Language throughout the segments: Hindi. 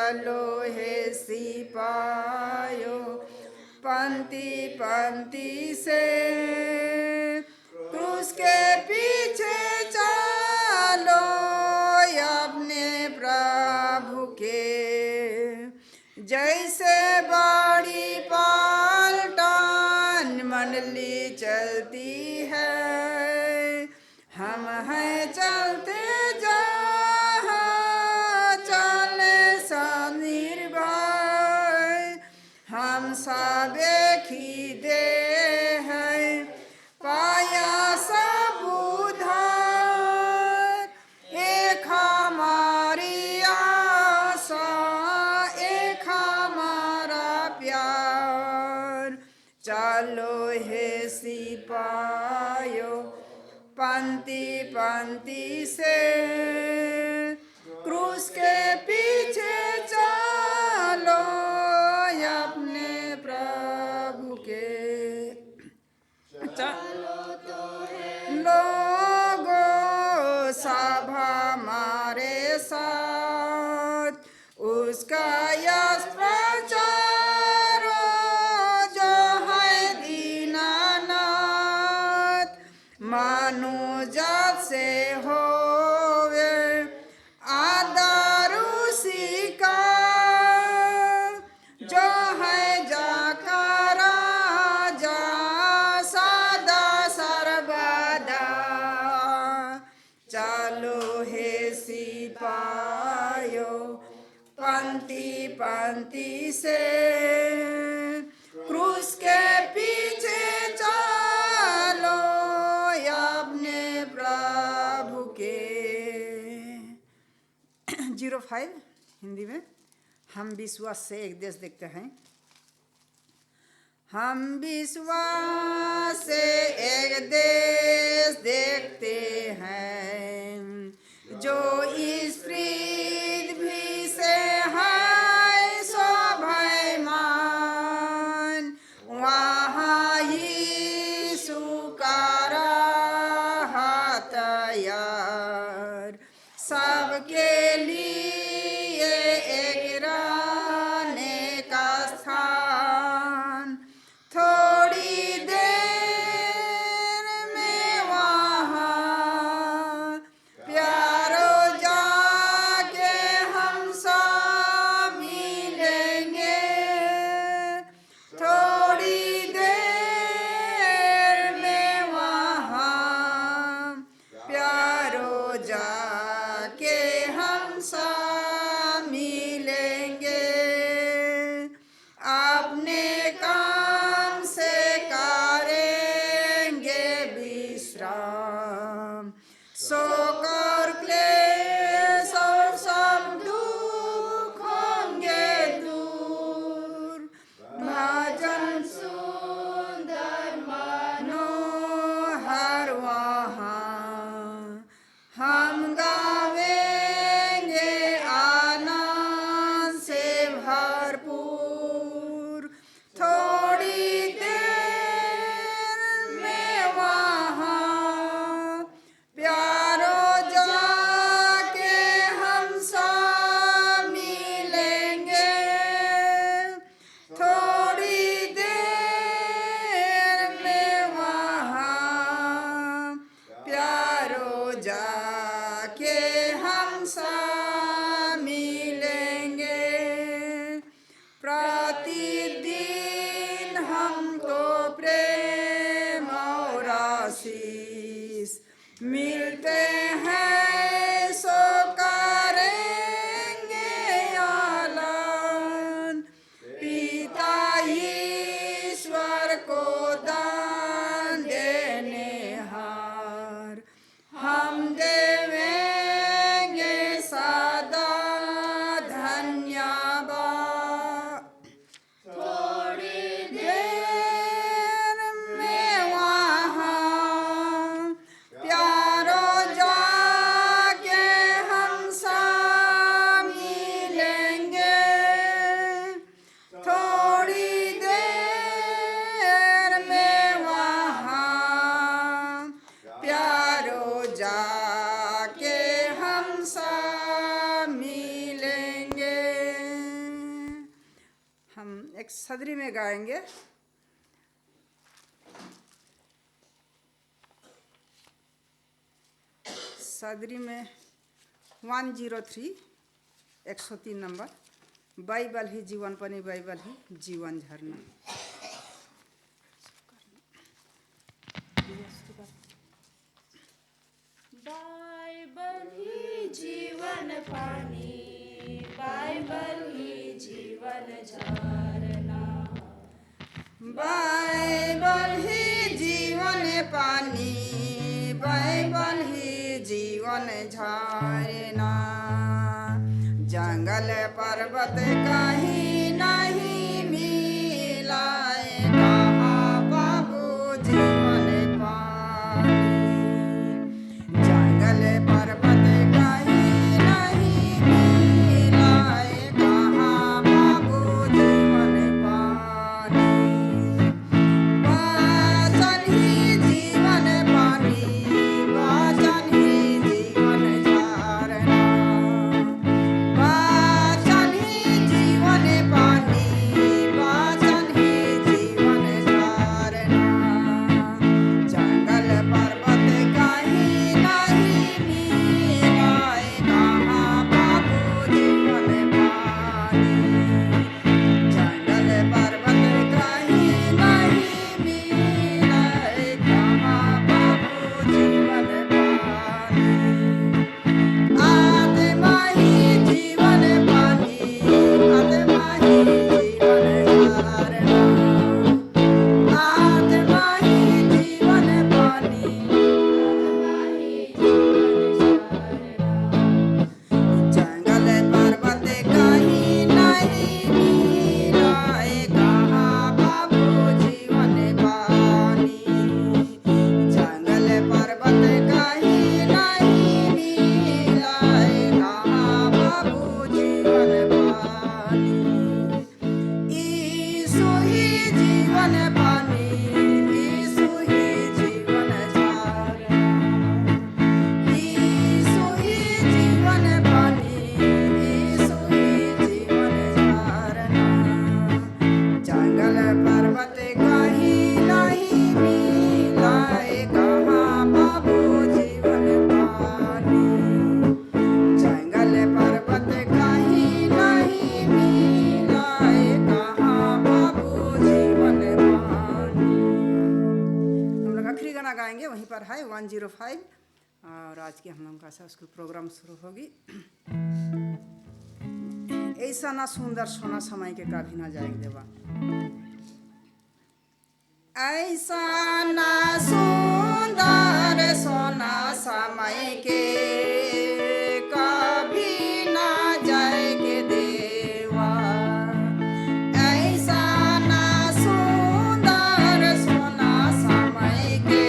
चलो हे सिपाहियों पंक्ति पंक्ति से, क्रूस के पीछे चलो अपने प्रभु के। जैसे बड़ी पलटन मंडली चलती है, हम हैं चलते जहाँ चले सब निर्भय। हम सब एक ही देह है, पाया सब उधार। एक हमारी आशा, एक हमारा प्यार। चलो हे सिपाहियों पंक्ति पंक्ति से, क्रूस के पीछे चलो अपने प्रभु के। लोगों सब हमारे साथ उसका यश प्रचारो, जो है दीनानाथ। मानो जब से होवे आदर उसी का, जो है जाका राजा सदा सर्वदा। चलो हे सिपाहियों पंक्ति पंक्ति से, क्रूस के पीछे चलो अपने प्रभु के। 05 हिंदी में। हम विश्वास से एक देश देखते हैं। हम विश्वास से एक देश देखते हैं, जो इस पृथ्वी से है स्वाभिमान। वहाँ यीशु का राह तैयार, सबके लिए एक रहने का स्थान। थोड़ी देर में वहाँ प्यारों जाके हम सब मिलेंगे। थोड़ी देर में वहाँ प्यारों जाके हम सब मिलेंगे। अपने काम से करेंगे विश्राम, सोकर क्लेश और सब दुख होंगे दूर। भजन सुंदर मनोहर वहाँ हम गावेंगे आनंद से भरपूर। थोड़ी देर में वहाँ प्यारों जाके हम सब मिलेंगे। थोड़ी देर में वहाँ प्यारों जाके हम सब मिलेंगे। प्रतिदिन हमको प्रेम और आशीष मिलते हैं, सो करेंगे आलन। पिता ईश्वर को दान देने हार, हम देवेंगे सदा धन्यवाद। थोड़ी देर में वहाँ प्यारों एक सदरी में गाएंगे। सदरी में 103 103 नंबर। बाइबल ही जीवन पनि बाइबल ही जीवन झरना। बाइबल ही जीवन पानी, बाइबल ही जीवन झरना। बाइबल ही जीवन पानी, बाइबल ही जीवन झरना। जंगल पर्वत कहीं नहीं मिलाए, कहाँ बाबू जीवन पानी। जंगल पर्वत कहीं नहीं मिलाए, कहाँ बाबू जीवन पानी। वचन ही जीवन पानी, वचन ही जीवन झरना। वचन ही जीवन पानी, वचन ही जीवन झरना। जंगल पर्वत कहीं नहीं मिलाए, कहाँ बाबू जीवन पानी। जंगल पर्वत कहीं नहीं मिलाए, कहाँ बाबू जीवन पानी। आत्मा ही जीवन पानी, आत्मा ही जीवन झरना। आत्मा ही जीवन पानी, जंगल पर्वत कहीं नहीं मिलाए, कहाँ बाबू जीवन पानी। जंगल पर्वत कहीं नहीं मिलाए, कहाँ बाबू जीवन पानी। यीशु ही जीवन पानी, यीशु ही जीवन झरना। यीशु ही जीवन पानी, यीशु ही जीवन झरना। जंगल पर्वत कहीं नहीं मिलाए, कहाँ बाबू जीवन पानी। जंगल पर्वत कहीं नहीं मिलाए, कहाँ बाबू जीवन पानी। हम लोग आखिरी गाना गाएंगे, वहीं पर है 105। और आज की हम लोग का स्कूल प्रोग्राम शुरू होगी। ऐसा ना सुंदर सोना समय के कभी ना जाएंगे देवा। ऐसा ना सुंदर सोना समय के कभी ना जाएंगे देवा। ऐसा ना सुंदर सोना समय के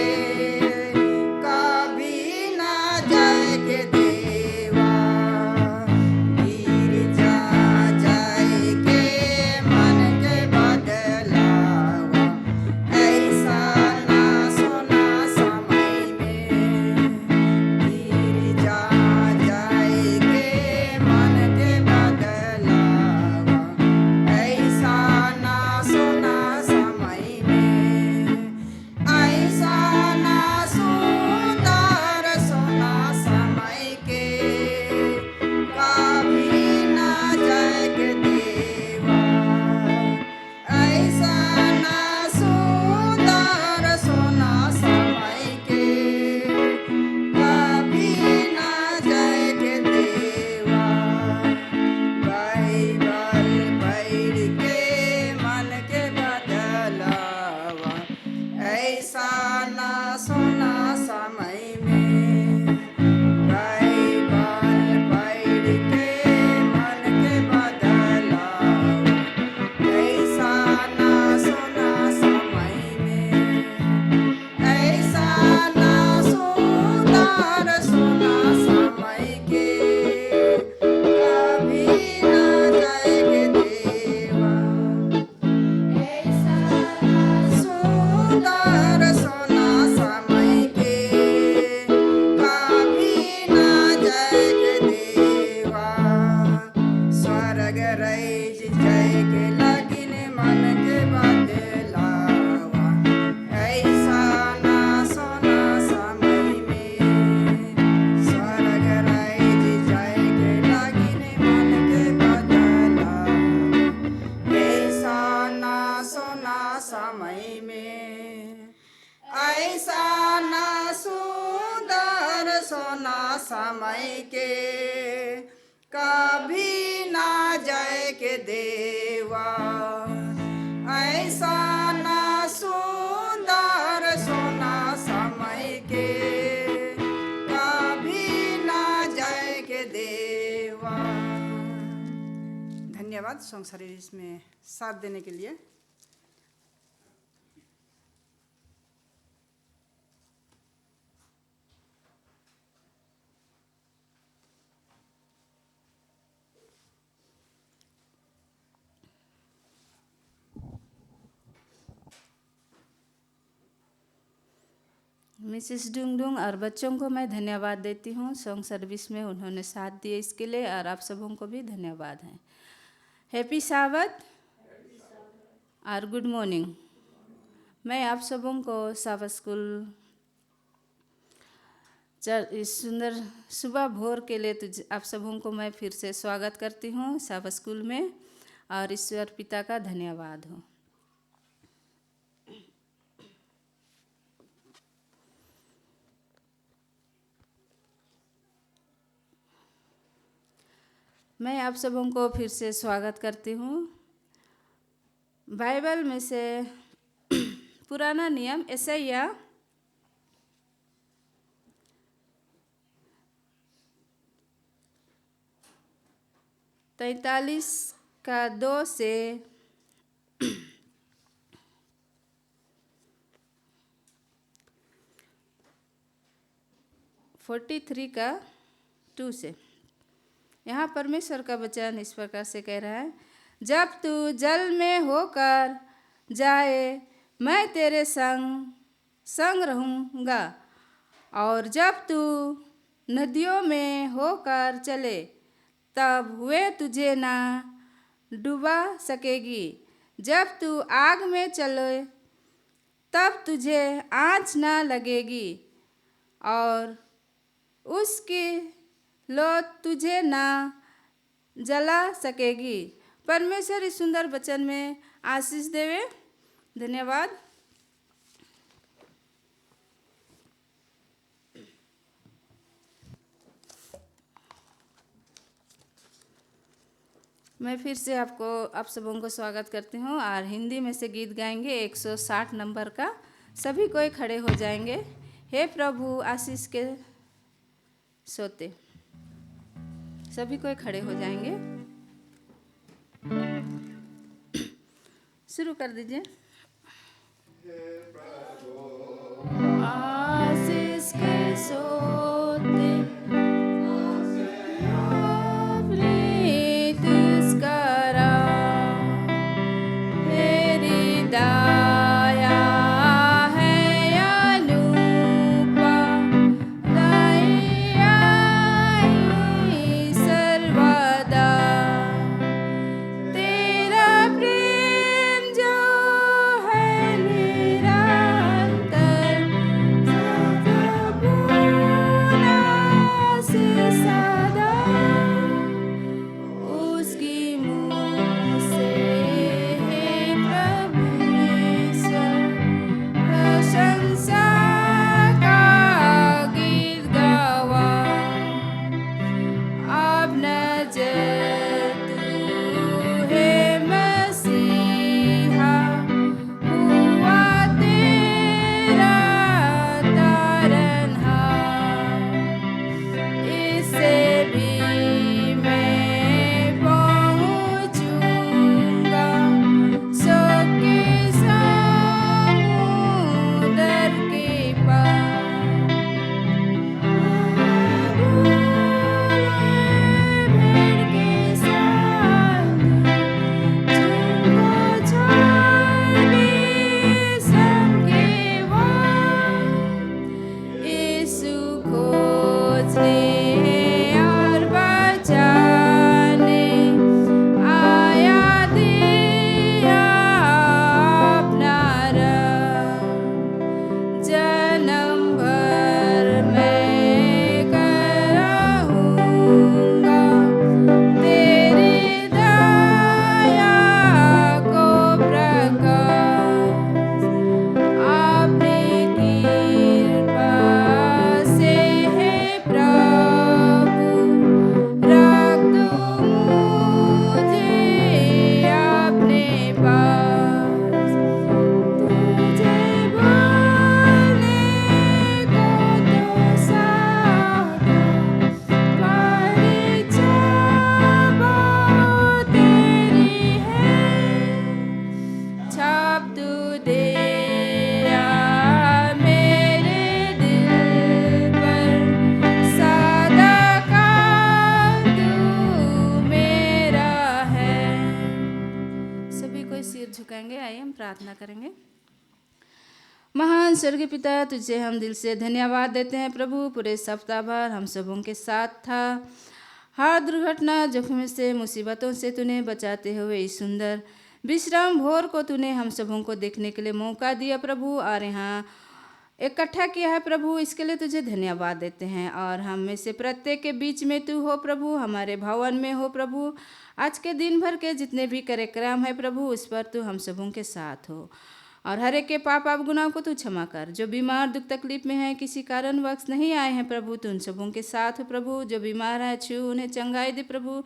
कभी ना जाएंगे देवा। गिर जाएंगे मन के बदलावा। ऐसा ना सोना समय में गिर जाएंगे मन के बदलावा। ऐसा ना सोना समय में, ऐसा ना सुंदर सोना समय के कभी ना जाएंगे देवा। ऐसा ना सुंदर सोना समय के कभी ना जाएंगे देवा। बाइबल पढ़ के मन के बदलावा। ऐसा ना सोना समय में बाइबल पढ़ के मन के बदलावा। ऐसा ना सोना समय में, ऐसा ना सुंदर सोना समय के कभी ना जाएंगे देवा। ऐसा ना सुंदर सोना समय के कभी ना जाएंगे देवा। स्वर्ग रैज जाएके लगिन बदलावा ऐसा ना सोना समय में स्वर्ग राइज जाए के लागिने मन के बदलावा ऐसा ना सोना समय में ऐसा ना सुंदर सोना समय के कभी ना जाए के देवा ऐसा ना सुंदर सोना समय के कभी ना जाए के देवा। धन्यवाद सॉन्ग सर्विस में साथ देने के लिए। मिसेस डुंगडुंग और बच्चों को मैं धन्यवाद देती हूँ सॉन्ग सर्विस में उन्होंने साथ दिए इसके लिए, और आप सबों को भी धन्यवाद है। हैप्पी साबत और गुड मॉर्निंग। मैं आप सबों को साबत स्कूल इस सुंदर सुबह भोर के लिए आप सबों को मैं फिर से स्वागत करती हूँ साबत स्कूल में, और ईश्वर पिता का धन्यवाद हो। मैं आप सबों को फिर से स्वागत करती हूँ। बाइबल में से पुराना नियम यशायाह 43:2 से 43:2 से यहाँ परमेश्वर का वचन इस प्रकार से कह रहा है, जब तू जल में होकर जाए मैं तेरे संग संग रहूँगा, और जब तू नदियों में होकर चले तब वे तुझे ना डुबा सकेगी। जब तू आग में चले तब तुझे आँच ना लगेगी, और उसकी लो तुझे ना जला सकेगी। परमेश्वर इस सुंदर वचन में आशीष देवे। धन्यवाद। मैं फिर से आप सबों को स्वागत करती हूँ, और हिंदी में से गीत गाएंगे 160 नंबर का। सभी कोई खड़े हो जाएंगे। हे प्रभु आशीष के सोते। सभी कोई खड़े हो जाएंगे। शुरू कर दीजिए। आशीष के सोते झुकाएंगे। आइए हम प्रार्थना करेंगे। महान स्वर्गीय पिता, तुझे हम दिल से धन्यवाद देते हैं प्रभु। पूरे सप्ताह भर हम सबों के साथ था। हर दुर्घटना, जोखिम से, मुसीबतों से तूने बचाते हुए इस सुंदर विश्राम भोर को तूने हम सबों को देखने के लिए मौका दिया प्रभु, और यहाँ इकट्ठा किया है प्रभु। इसके लिए तुझे धन्यवाद देते हैं। और हम में से प्रत्येक के बीच में तू हो प्रभु, हमारे भवन में हो प्रभु। आज के दिन भर के जितने भी कार्यक्रम है प्रभु, उस पर तू हम सबों के साथ हो, और हर एक के पाप गुनाहों को तू क्षमा कर। जो बीमार, दुख तकलीफ में है, किसी कारणवश नहीं आए हैं प्रभु, तू उन सबों के साथ हो प्रभु। जो बीमार है, छू उन्हें चंगाई दे प्रभु,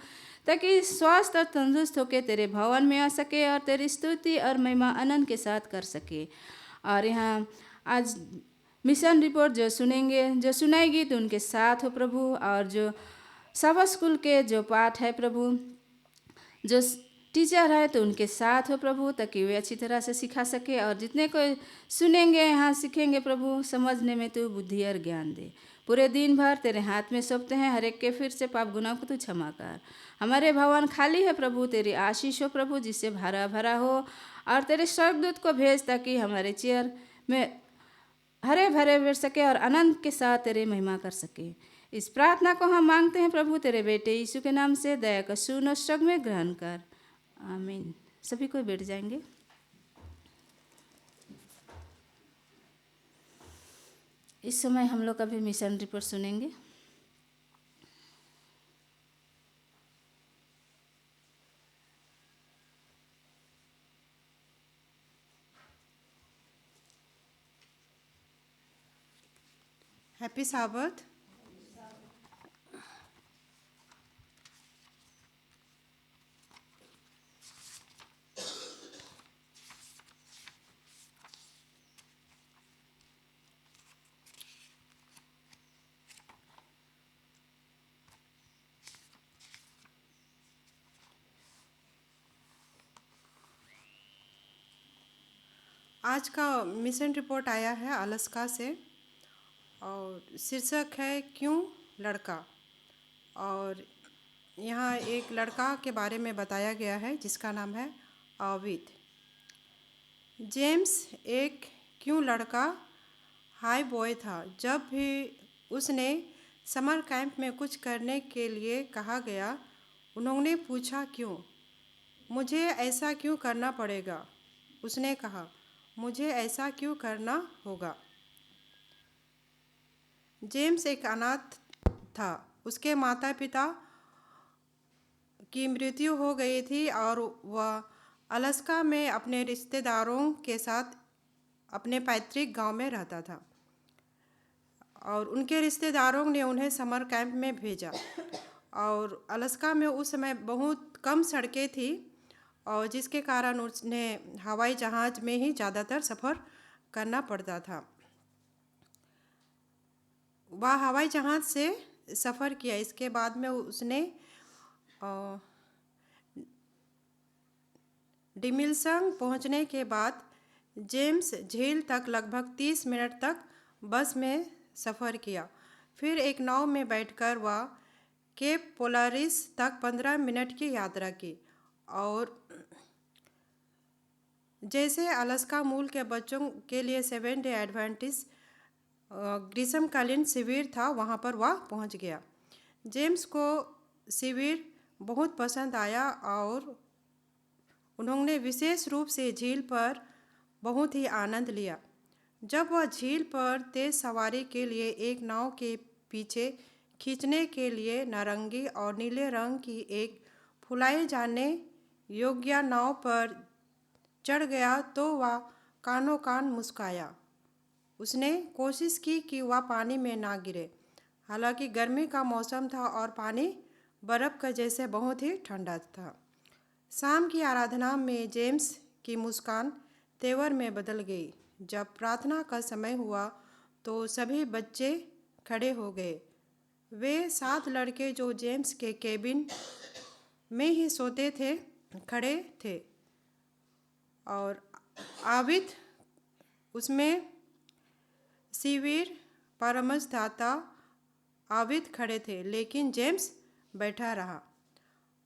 ताकि स्वस्थ और तंदुरुस्त होकर तेरे भवन में आ सके और तेरी स्तुति और महिमा आनंद के साथ कर सके। और यहाँ आज मिशन रिपोर्ट जो सुनेंगे, जो सुनाएगी, तो उनके साथ हो प्रभु। और जो सब स्कूल के जो पाठ है प्रभु, जो टीचर है, तो उनके साथ हो प्रभु, ताकि वे अच्छी तरह से सिखा सके। और जितने कोई सुनेंगे, यहाँ सीखेंगे प्रभु, समझने में तू बुद्धि और ज्ञान दे। पूरे दिन भर तेरे हाथ में सौंपते हैं। हर एक के फिर से पाप गुनाह को तू क्षमा कर। हमारे भवन खाली है प्रभु, तेरी आशीष हो प्रभु, जिससे भरा भरा हो। और तेरे स्वर्गदूत को भेज, ताकि हमारे चेयर में हरे भरे बैठ सके और आनंद के साथ तेरे महिमा कर सके। इस प्रार्थना को हम मांगते हैं प्रभु तेरे बेटे यीशु के नाम से। दया का सुन स्वर्ग में ग्रहण कर, आमीन। सभी कोई बैठ जाएंगे। इस समय हम लोग अभी मिशन रिपोर्ट सुनेंगे। हैप्पी साबत। आज का मिशन रिपोर्ट आया है अलास्का से, और शीर्षक है क्यों लड़का। और यहाँ एक लड़का के बारे में बताया गया है जिसका नाम है आविद। जेम्स एक क्यों लड़का हाई बॉय था। जब भी उसने समर कैंप में कुछ करने के लिए कहा गया, उन्होंने पूछा क्यों, मुझे ऐसा क्यों करना पड़ेगा। उसने कहा, मुझे ऐसा क्यों करना होगा। जेम्स एक अनाथ था। उसके माता पिता की मृत्यु हो गई थी और वह अलास्का में अपने रिश्तेदारों के साथ अपने पैतृक गांव में रहता था। और उनके रिश्तेदारों ने उन्हें समर कैंप में भेजा। और अलास्का में उस समय बहुत कम सड़कें थी, और जिसके कारण उन्हें हवाई जहाज़ में ही ज़्यादातर सफ़र करना पड़ता था। वह हवाई जहाज़ से सफ़र किया। इसके बाद में उसने डिमिल्सन पहुंचने के बाद जेम्स झील तक लगभग 30 मिनट तक बस में सफ़र किया। फिर एक नाव में बैठकर वह केप पोलारिस तक 15 मिनट की यात्रा की। और जैसे अलास्का मूल के बच्चों के लिए 7 डे एडवेंटिस्ट ग्रीष्मकालीन शिविर था, वहाँ पर वह पहुँच गया। जेम्स को शिविर बहुत पसंद आया और उन्होंने विशेष रूप से झील पर बहुत ही आनंद लिया। जब वह झील पर तेज सवारी के लिए एक नाव के पीछे खींचने के लिए नारंगी और नीले रंग की एक फुलाए जाने योग्य नाव पर चढ़ गया, तो वह कानों कान मुस्काया। उसने कोशिश की कि वह पानी में ना गिरे। हालांकि गर्मी का मौसम था और पानी बर्फ़ का जैसे बहुत ही ठंडा था। शाम की आराधना में जेम्स की मुस्कान तेवर में बदल गई। जब प्रार्थना का समय हुआ तो सभी बच्चे खड़े हो गए। वे 7 लड़के जो जेम्स के केबिन में ही सोते थे, खड़े थे, और आविद उसमें शिविर परामर्शदाता आविद खड़े थे, लेकिन जेम्स बैठा रहा।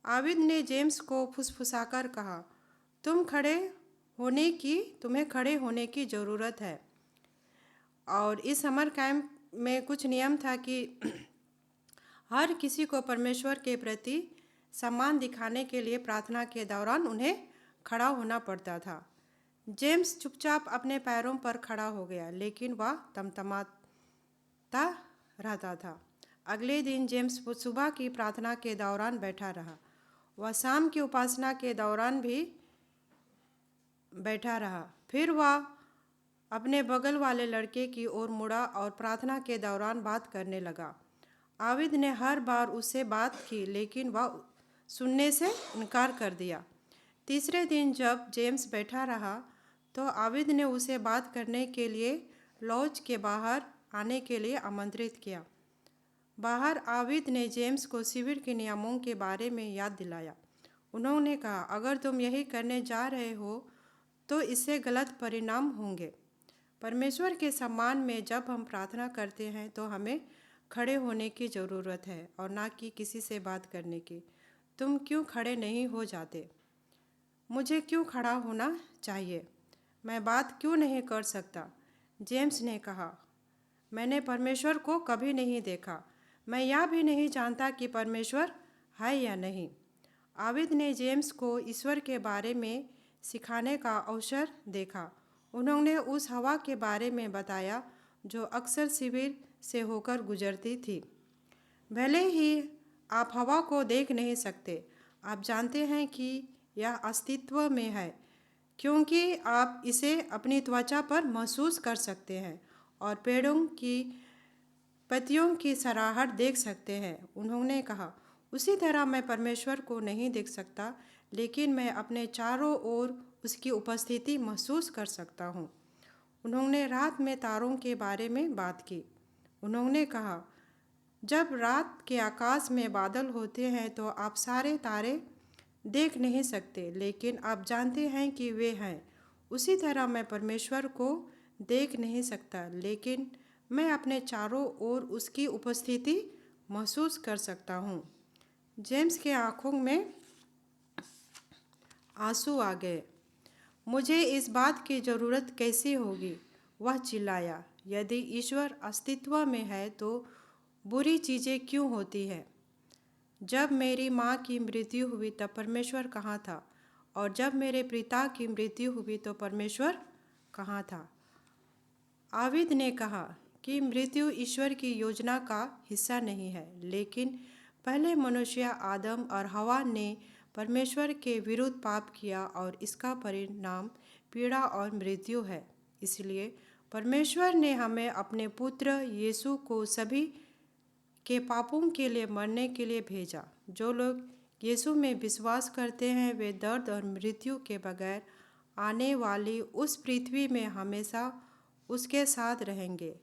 आविद ने जेम्स को फुसफुसाकर कहा, तुम खड़े तुम्हें खड़े होने की ज़रूरत है। और इस समर कैंप में कुछ नियम था कि हर किसी को परमेश्वर के प्रति सम्मान दिखाने के लिए प्रार्थना के दौरान उन्हें खड़ा होना पड़ता था। जेम्स चुपचाप अपने पैरों पर खड़ा हो गया, लेकिन वह तमतमाता रहता था। अगले दिन जेम्स सुबह की प्रार्थना के दौरान बैठा रहा। वह शाम की उपासना के दौरान भी बैठा रहा। फिर वह अपने बगल वाले लड़के की ओर मुड़ा और प्रार्थना के दौरान बात करने लगा। आविद ने हर बार उससे बात की, लेकिन वह सुनने से इनकार कर दिया। तीसरे दिन जब जेम्स बैठा रहा तो आविद ने उसे बात करने के लिए लॉज के बाहर आने के लिए आमंत्रित किया। बाहर आविद ने जेम्स को शिविर के नियमों के बारे में याद दिलाया। उन्होंने कहा, अगर तुम यही करने जा रहे हो तो इससे गलत परिणाम होंगे। परमेश्वर के सम्मान में जब हम प्रार्थना करते हैं तो हमें खड़े होने की ज़रूरत है और ना कि किसी से बात करने की। तुम क्यों खड़े नहीं हो जाते? मुझे क्यों खड़ा होना चाहिए? मैं बात क्यों नहीं कर सकता? जेम्स ने कहा, मैंने परमेश्वर को कभी नहीं देखा। मैं यह भी नहीं जानता कि परमेश्वर है या नहीं। आविद ने जेम्स को ईश्वर के बारे में सिखाने का अवसर देखा। उन्होंने उस हवा के बारे में बताया जो अक्सर शिविर से होकर गुजरती थी। भले ही आप हवा को देख नहीं सकते, आप जानते हैं कि यह अस्तित्व में है, क्योंकि आप इसे अपनी त्वचा पर महसूस कर सकते हैं और पेड़ों की पत्तियों की सराहट देख सकते हैं। उन्होंने कहा, उसी तरह मैं परमेश्वर को नहीं देख सकता, लेकिन मैं अपने चारों ओर उसकी उपस्थिति महसूस कर सकता हूँ। उन्होंने रात में तारों के बारे में बात की। उन्होंने कहा, जब रात के आकाश में बादल होते हैं तो आप सारे तारे देख नहीं सकते, लेकिन आप जानते हैं कि वे हैं। उसी तरह मैं परमेश्वर को देख नहीं सकता, लेकिन मैं अपने चारों ओर उसकी उपस्थिति महसूस कर सकता हूँ। जेम्स के आँखों में आंसू आ गए। मुझे इस बात की ज़रूरत कैसी होगी? वह चिल्लाया, यदि ईश्वर अस्तित्व में है तो बुरी चीज़ें क्यों होती हैं? जब मेरी माँ की मृत्यु हुई तब परमेश्वर कहाँ था? और जब मेरे पिता की मृत्यु हुई तो परमेश्वर कहाँ था? आविद ने कहा कि मृत्यु ईश्वर की योजना का हिस्सा नहीं है, लेकिन पहले मनुष्य आदम और हवा ने परमेश्वर के विरुद्ध पाप किया और इसका परिणाम पीड़ा और मृत्यु है। इसलिए परमेश्वर ने हमें अपने पुत्र यीशु को सभी के पापों के लिए मरने के लिए भेजा। जो लोग यीशु में विश्वास करते हैं वे दर्द और मृत्यु के बगैर आने वाली उस पृथ्वी में हमेशा उसके साथ रहेंगे।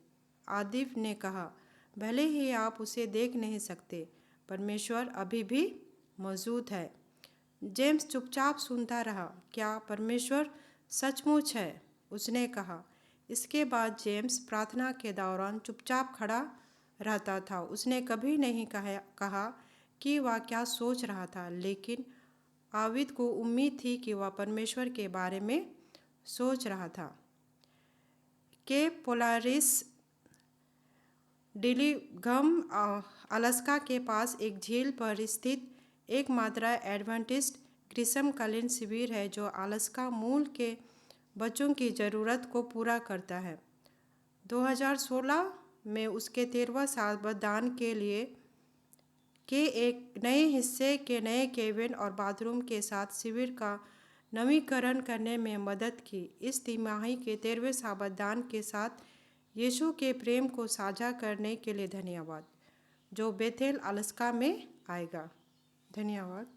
आदिव ने कहा, भले ही आप उसे देख नहीं सकते, परमेश्वर अभी भी मौजूद है। जेम्स चुपचाप सुनता रहा। क्या परमेश्वर सचमुच है? उसने कहा। इसके बाद जेम्स प्रार्थना के दौरान चुपचाप खड़ा रहता था। उसने कभी नहीं कहा कि वह क्या सोच रहा था, लेकिन आविद को उम्मीद थी कि वह परमेश्वर के बारे में सोच रहा था। के पोलारिस डिलीगम अलास्का के पास एक झील पर स्थित एकमात्र एडवेंटिस्ट ग्रीष्मकालीन शिविर है जो अलास्का मूल के बच्चों की ज़रूरत को पूरा करता है। 2016 में उसके 13वां सालबदान के एक नए हिस्से के नए केबिन और बाथरूम के साथ शिविर का नवीकरण करने में मदद की। इस तिमाही के 13वें सालबदान के साथ यीशु के प्रेम को साझा करने के लिए धन्यवाद, जो बेथेल अलास्का में आएगा। धन्यवाद।